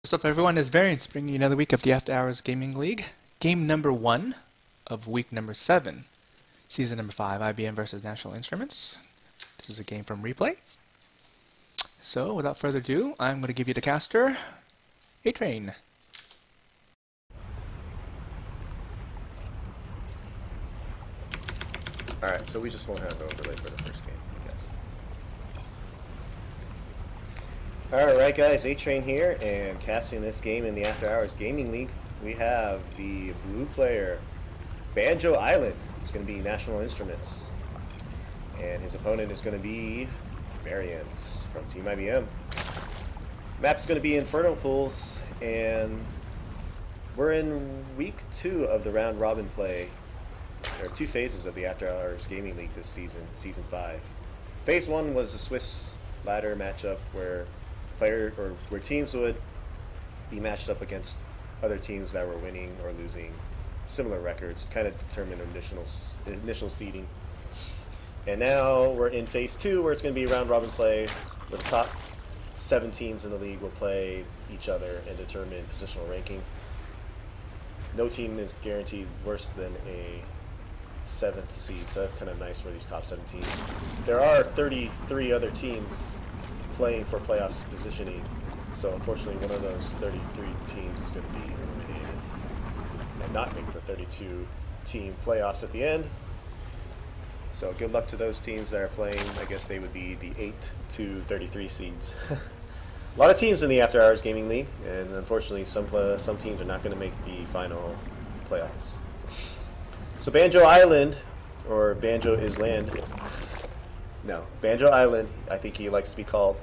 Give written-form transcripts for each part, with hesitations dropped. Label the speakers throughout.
Speaker 1: What's up everyone, it's Variance bringing you another week of the After Hours Gaming League. Game number 1 of week number 7. Season number 5, IBM versus National Instruments. This is a game from Replay. So without further ado, I'm going to give you the caster, ATrain.
Speaker 2: Alright, so we just won't have an overlay for the first game, I guess. Alright guys, ATrain here, and casting this game in the After Hours Gaming League, we have the blue player, BanjoIsland. It's going to be National Instruments. And his opponent is going to be Variance from Team IBM. Map's going to be Inferno pools, and we're in week 2 of the round robin play. There are 2 phases of the After Hours Gaming League this season, Season 5. Phase 1 was a Swiss ladder matchup where teams would be matched up against other teams that were winning or losing similar records, kind of determine initial seeding. And now we're in Phase 2 where it's going to be round robin play where the top 7 teams in the league will play each other and determine positional ranking. No team is guaranteed worse than a 7th seed, so that's kind of nice for these top 7 teams. There are 33 other teams playing for playoffs positioning, so unfortunately one of those 33 teams is going to be eliminated and not make the 32 team playoffs at the end. So good luck to those teams that are playing. I guess they would be the 8 to 33 seeds. A lot of teams in the After Hours Gaming League, and unfortunately some teams are not going to make the final playoffs. So BanjoIsland, or BanjoIsland, no, BanjoIsland, I think he likes to be called,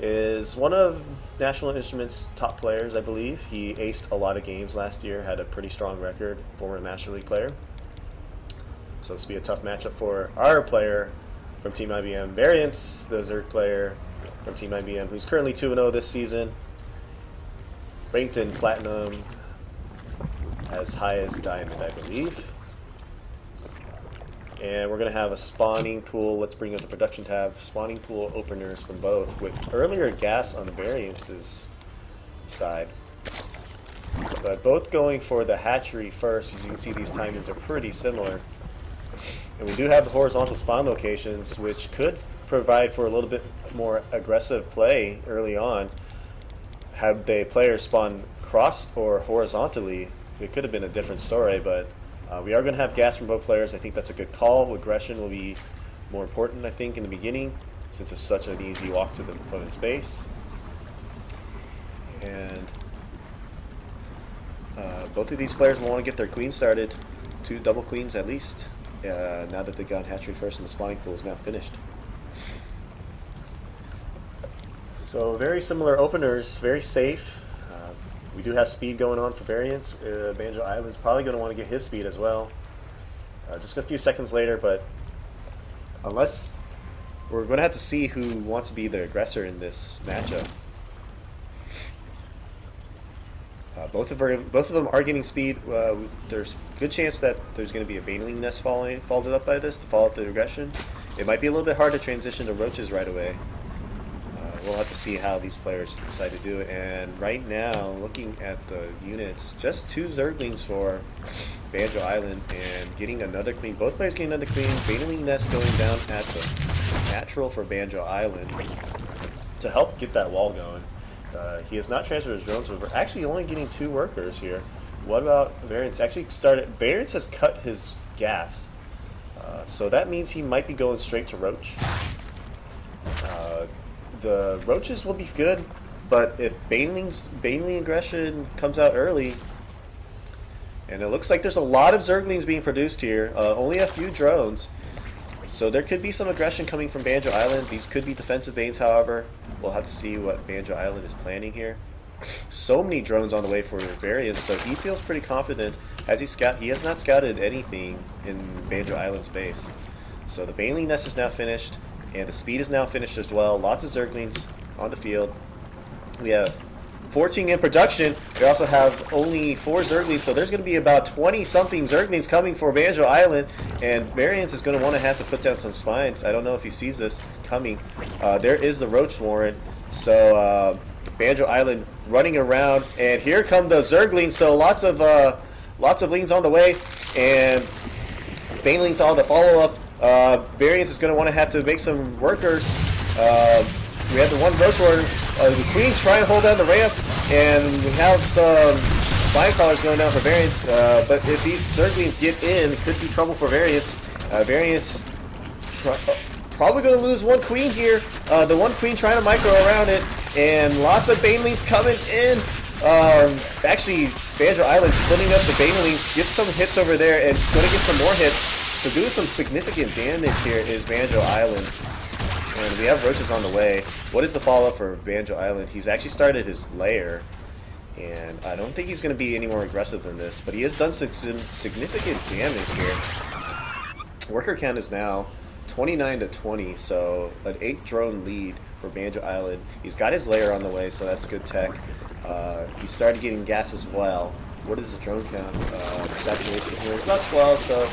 Speaker 2: is one of National Instruments' top players, I believe. He aced a lot of games last year, had a pretty strong record, former Master League player. So this will be a tough matchup for our player from Team IBM, Variance, the Zerg player from Team IBM, who's currently 2-0 this season, ranked in Platinum, as high as Diamond, I believe. And we're going to have a spawning pool. Let's bring up the production tab. Spawning pool openers from both, with earlier gas on the Variance's side. But both going for the hatchery first. As you can see, these timings are pretty similar. And we do have the horizontal spawn locations, which could provide for a little bit more aggressive play early on. Had the players spawn cross or horizontally, it could have been a different story, but we are going to have gas from both players. I think that's a good call. Aggression will be more important, I think, in the beginning, since it's such an easy walk to the opponent's base. And both of these players will want to get their queens started, 2 double queens at least, now that they got hatchery first and the spawning pool is now finished. So very similar openers, very safe. We do have speed going on for Variance. BanjoIsland's probably going to want to get his speed as well. Just a few seconds later, but unless we're going to have to see who wants to be the aggressor in this matchup. Both of them are getting speed. There's a good chance that there's going to be a baneling nest followed up by this to follow up the aggression. It might be a little bit hard to transition to roaches right away. We'll have to see how these players decide to do it. And right now, looking at the units, just 2 Zerglings for BanjoIsland and getting another queen. Both players getting another queen. Baneling nest going down at the natural for BanjoIsland to help get that wall going. He has not transferred his drones, but we're actually only getting 2 workers here. What about Variance? Actually Variance has cut his gas. So that means he might be going straight to Roach. The roaches will be good, but if baneling aggression comes out early, and it looks like there's a lot of Zerglings being produced here, only a few drones, so there could be some aggression coming from BanjoIsland. These could be defensive banes, however. We'll have to see what BanjoIsland is planning here. So many drones on the way for Variance, so he feels pretty confident. He has not scouted anything in BanjoIsland's base. So the baneling nest is now finished. And the speed is now finished as well. Lots of Zerglings on the field. We have 14 in production. We also have only 4 Zerglings, so there's going to be about 20-something Zerglings coming for BanjoIsland, and Variance is going to have to put down some spines. I don't know if he sees this coming. There is the Roach Warren, so Banjo Island running around, and here come the Zerglings. So lots of leans on the way, and Banelings on the follow-up. Variance is going to want to have to make some workers. We have the one Roach Warrior, the Queen trying to hold down the ramp, and we have some Spine Crawlers going down for Variance. But if these Zerglings get in, it could be trouble for Variance. Variance probably going to lose one Queen here. The one Queen trying to micro around it, and lots of Banelings coming in. Actually, Banjo Island splitting up the Banelings, gets some hits over there, and going to get some more hits. So doing some significant damage here is Banjo Island. And we have Roaches on the way. What is the follow-up for Banjo Island? He's actually started his lair, and I don't think he's going to be any more aggressive than this, but he has done some significant damage here. Worker count is now 29 to 20, so an 8 drone lead for Banjo Island. He's got his lair on the way, so that's good tech. He started getting gas as well. What is the drone count? Saturation here is about 12, so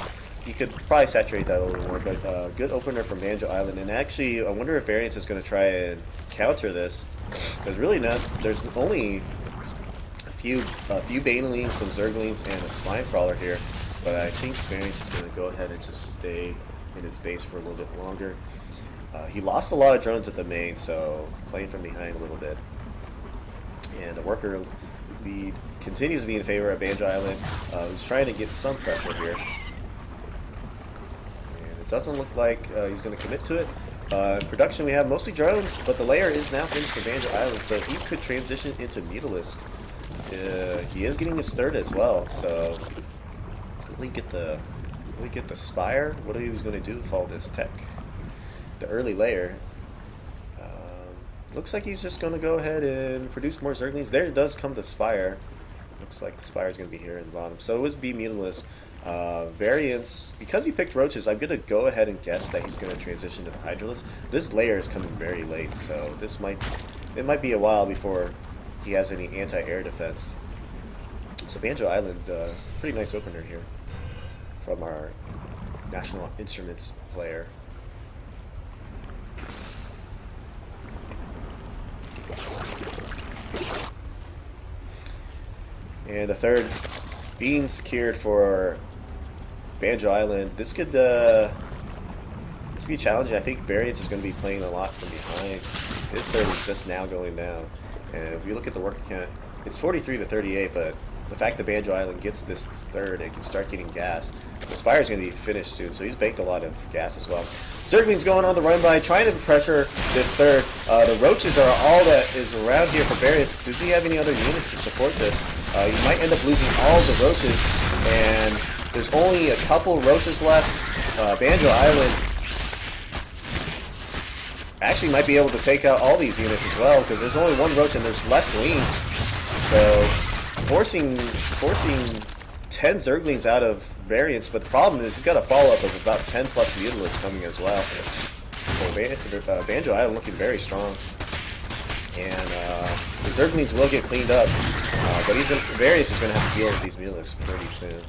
Speaker 2: you could probably saturate that a little more, but good opener from Banjo Island. And actually, I wonder if Variance is going to try and counter this. There's really not. There's only a few Banelings, some Zerglings, and a Spine Crawler here. But I think Variance is going to go ahead and just stay in his base for a little bit longer. He lost a lot of drones at the main, so playing from behind a little bit. And the worker lead continues to be in favor of Banjo Island, who's trying to get some pressure here. Doesn't look like he's going to commit to it. In production, we have mostly drones, but the layer is now finished for Banjo Island, so he could transition into Mutalisk. He is getting his third as well, so will he get the Spire? What he was going to do with all this tech? The early layer. Looks like he's just going to go ahead and produce more Zerglings. There does come the Spire. Looks like the Spire is going to be here in the bottom, so it would be Mutalisk. Variance, because he picked Roaches, I'm going to go ahead and guess that he's going to transition to the Hydralisk. This layer is coming very late, so it might be a while before he has any anti-air defense. So Banjo Island, pretty nice opener here from our National Instruments player. And the third being secured for Banjo Island. This could be challenging. I think Variance is going to be playing a lot from behind. His third is just now going down. And if you look at the worker count, it's 43 to 38, but the fact that Banjo Island gets this third and can start getting gas, the Spire is going to be finished soon, so he's baked a lot of gas as well. Zergling's going on the run by, trying to pressure this third. The Roaches are all that is around here for Variance. Does he have any other units to support this? You might end up losing all the Roaches, and there's only a couple Roaches left. Banjo Island actually might be able to take out all these units as well, because there's only one Roach and there's less leans. So forcing 10 Zerglings out of Variance, but the problem is he's got a follow-up of about 10 plus Mutalisks coming as well. So Banjo Island looking very strong. And the Zerglings will get cleaned up, but Variance is going to have to deal with these Mutalisks pretty soon.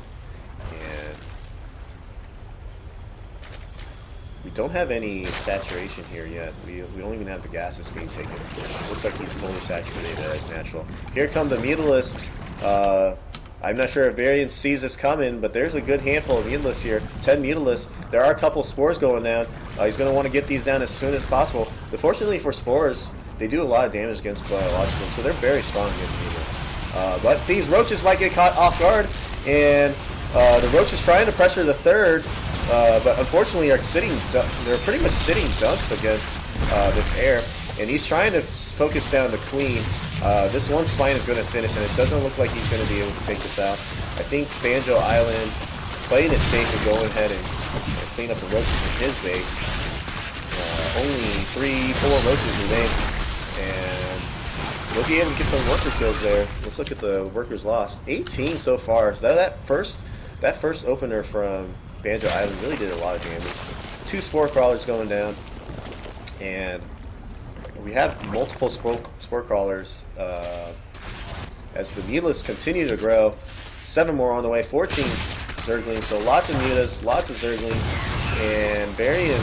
Speaker 2: And we don't have any saturation here yet. We don't even have the gases being taken. Looks like he's fully saturated as natural. Here come the Mutalisks. I'm not sure if Variance sees this coming, but there's a good handful of Mutalisks here. 10 Mutalisks. There are a couple Spores going down. He's going to want to get these down as soon as possible. But fortunately for Spores, they do a lot of damage against biologicals, so they're very strong against Mutalisks. But these Roaches might get caught off guard, and the Roach is trying to pressure the third, but unfortunately they're pretty much sitting dunks against this air. And he's trying to focus down the Queen. This one Spine is going to finish, and it doesn't look like he's going to be able to take this out. I think Banjo Island playing it safe and going ahead and clean up the Roaches in his base. Only 3-4 Roaches remain, and was he able to get some worker kills there? Let's look at the workers lost. 18 so far. So that first opener from Banjo Island really did a lot of damage. 2 Spore Crawlers going down, and we have multiple Spore Crawlers as the Mutalisks continue to grow. 7 more on the way, 14 Zerglings, so lots of Mutas, lots of Zerglings, and Variance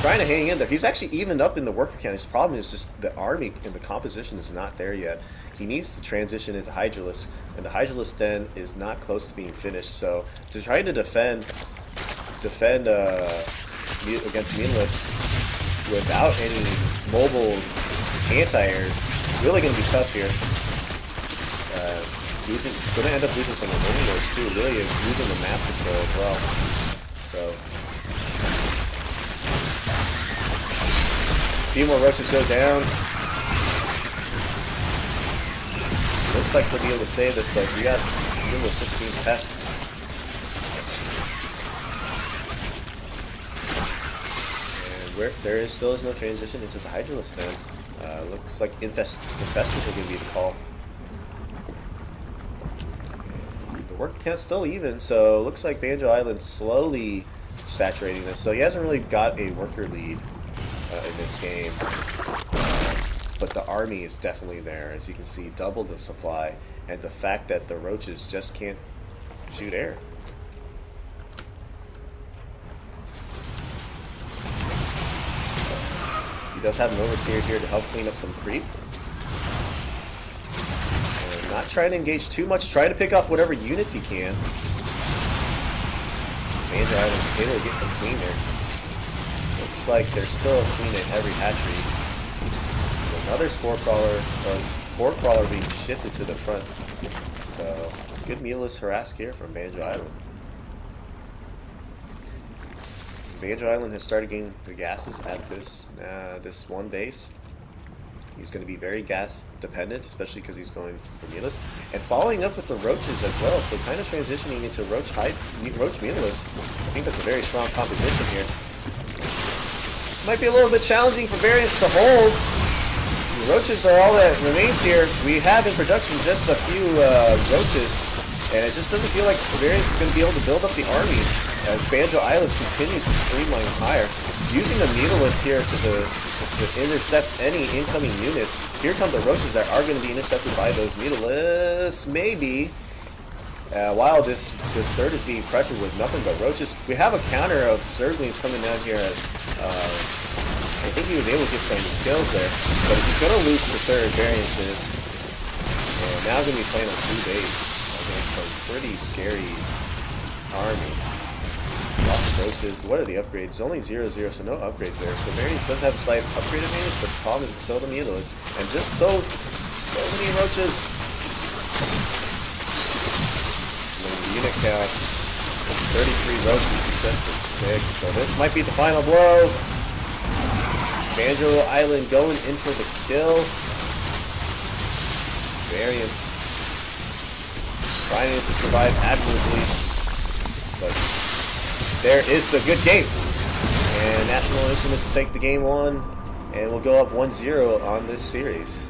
Speaker 2: trying to hang in there. He's actually evened up in the worker count. His problem is just the army and the composition is not there yet. He needs to transition into Hydralisk, and the Hydralisk den is not close to being finished. So to try to defend against Meatless without any mobile anti-air is really going to be tough here. Going to end up losing some overlords too. Really is losing the map control as well. So a few more roaches go down. Looks like we'll be able to save this, but we got almost 15 pests. And there still is no transition into the Hydralisk then. Looks like infestors are going to be the call. The work count's still even, so looks like BanjoIsland's slowly saturating this. So he hasn't really got a worker lead in this game. But the army is definitely there, as you can see, double the supply, and the fact that the roaches just can't shoot air. He does have an overseer here to help clean up some creep. And not trying to engage too much, try to pick off whatever units he can. BanjoIsland's able to get them clean there. Looks like there's still a queen in every hatchery. Another spore crawler being shifted to the front. So good meatless harass here from BanjoIsland. BanjoIsland has started getting the gases at this one base. He's going to be very gas dependent, especially because he's going for meatless. And following up with the roaches as well, so kind of transitioning into roach meatless. I think that's a very strong composition here. This might be a little bit challenging for Variance to hold. The roaches are all that remains here. We have in production just a few roaches, and it just doesn't feel like Variance is going to be able to build up the army as BanjoIsland continues to streamline higher. Using the Mutalisk here to intercept any incoming units. Here come the roaches that are going to be intercepted by those Mutalisks, maybe. While this third is being pressured with nothing but roaches. We have a counter of Zerglings coming down here at I think he was able to get some kills there, but if he's going to lose the third, Variance is now going to be playing on 2 days against some pretty scary army. Lots of roaches. What are the upgrades? Only 0-0, so no upgrades there. So Variance does have a slight upgrade advantage, but the problem is it's so the Mutalisk. And just so many roaches. And the unit count, 33 roaches, just 6. So this might be the final blow. BanjoIsland going in for the kill. Variance trying to survive admirably, but there is the good game. And National Instruments will take the game on, and we'll go up 1-0 on this series.